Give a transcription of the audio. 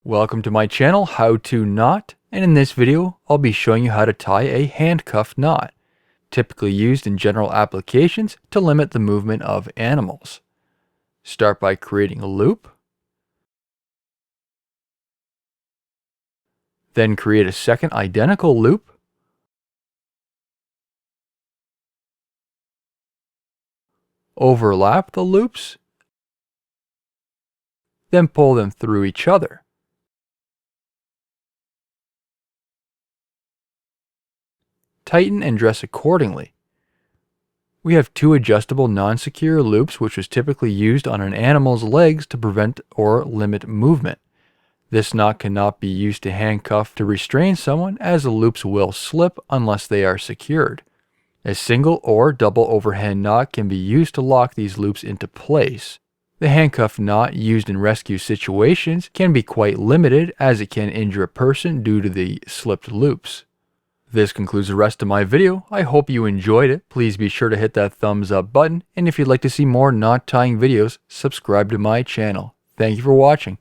Welcome to my channel, How to Knot, and in this video I'll be showing you how to tie a handcuff knot, typically used in general applications to limit the movement of animals. Start by creating a loop, then create a second identical loop, overlap the loops, then pull them through each other. Tighten and dress accordingly. We have two adjustable non-secure loops which was typically used on an animal's legs to prevent or limit movement. This knot cannot be used to handcuff to restrain someone, as the loops will slip unless they are secured. A single or double overhand knot can be used to lock these loops into place. The handcuff knot used in rescue situations can be quite limited, as it can injure a person due to the slipped loops. This concludes the rest of my video. I hope you enjoyed it. Please be sure to hit that thumbs up button, and if you'd like to see more knot tying videos, subscribe to my channel. Thank you for watching.